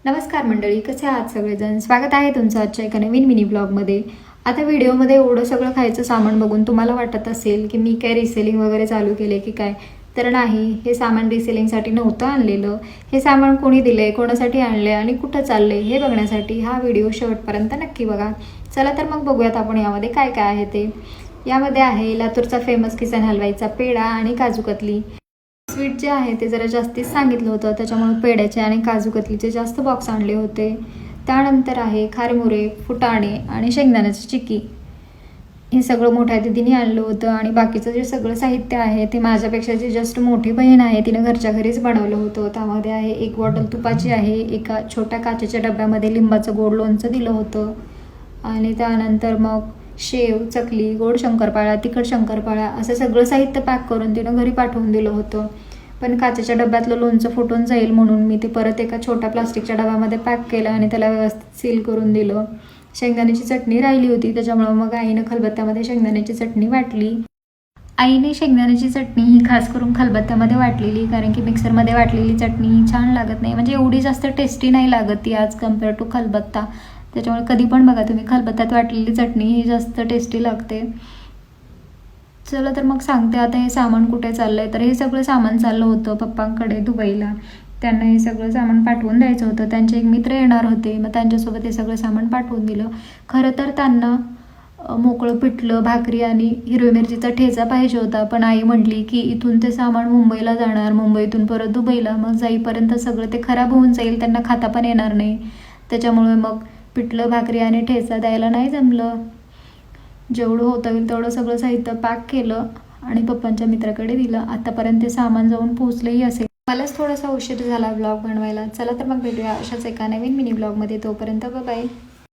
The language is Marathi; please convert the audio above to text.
नमस्कार मंडळी, कसे आहात सगळेजण? स्वागत आहे तुमचं आजच्या एका नवीन मिनी ब्लॉगमध्ये. आता व्हिडिओमध्ये एवढं सगळं खायचं सामान बघून तुम्हाला वाटत असेल की मी काय रिसेलिंग वगैरे चालू केले की काय, तर नाही. हे सामान रिसेलिंगसाठी नव्हतं आणलेलं. हे सामान कोणी दिले, कोणासाठी आणले आणि कुठं चालले हे बघण्यासाठी हा व्हिडिओ शेवटपर्यंत नक्की बघा. चला तर मग बघूयात आपण यामध्ये काय काय आहे ते. यामध्ये आहे लातूरचा फेमस किसन हलवाईचा पेढा आणि काजू कतली. स्वीट जे आहे ते जरा जास्तीच सांगितलं होतं, त्याच्यामुळे पेढ्याचे आणि काजू कतलीचे जास्त बॉक्स आणले होते. त्यानंतर आहे खारमुरे, फुटाणे आणि शेंगदाण्याची चिक्की. हे सगळं मोठ्या दीदीने आणलं होतं आणि बाकीचं जे सगळं साहित्य आहे ते माझ्यापेक्षा जी जस्ट मोठी बहीण आहे तिनं घरच्या घरीच बनवलं होतं. त्यामध्ये आहे 1 बॉटल तुपाची आहे, एका छोट्या काचेच्या डब्यामध्ये लिंबाचं गोड लोणचं दिलं होतं आणि त्यानंतर मग शेव, चकली, गोड शंकरपाळ्या, तिखट शंकरपाळ्या असं सगळं साहित्य पॅक करून तिनं घरी पाठवून दिलं होतं. पण काचेच्या डब्यातलं लोणचं फुटून जाईल म्हणून मी ते परत एका छोट्या प्लास्टिकच्या डब्यामध्ये पॅक केलं आणि त्याला व्यवस्थित सील करून दिलं. शेंगदाण्याची चटणी राहिली होती, त्याच्यामुळं मग आईनं खलबत्त्यामध्ये शेंगदाण्याची चटणी वाटली. आईने शेंगदाण्याची चटणी ही खास करून खलबत्त्यामध्ये वाटलेली, कारण की मिक्सरमध्ये वाटलेली चटणी ही छान लागत नाही, म्हणजे एवढी जास्त टेस्टी नाही लागत ती ॲज कम्पेअर टू खलबत्ता. त्याच्यामुळे कधी पण बघा तुम्ही खलबत्त्यात वाटलेली चटणी ही जास्त टेस्टी लागते. चला तर मग सांगते आता हे सामान कुठे चाललं आहे. तर हे सगळं सामान चाललं होतं पप्पांकडे दुबईला. त्यांना हे सगळं सामान पाठवून द्यायचं होतं. त्यांचे एक मित्र येणार होते, मग त्यांच्यासोबत हे सगळं सामान पाठवून दिलं. खरं तर त्यांना मोकळं पिठलं, भाकरी आणि हिरवी मिरचीचा ठेचा पाहिजे होता, पण आई म्हटली की इथून ते सामान मुंबईला जाणार, मुंबईतून परत दुबईला, मग जाईपर्यंत सगळं ते खराब होऊन जाईल, त्यांना खाता पण येणार नाही. त्याच्यामुळे मग पिठलं, भाकरी आणि ठेचा द्यायला नाही जमलं. जेवढं होतं होईल तेवढं सगळं साहित्य पॅक केलं आणि पप्पांच्या मित्राकडे दिलं. आतापर्यंत ते सामान जाऊन पोहोचलंही असेल. मलाच थोडासा उशीर झाला ब्लॉग बनवायला. चला तर मग भेटूया अशाच एका नवीन मिनी ब्लॉगमध्ये. तोपर्यंत बाय.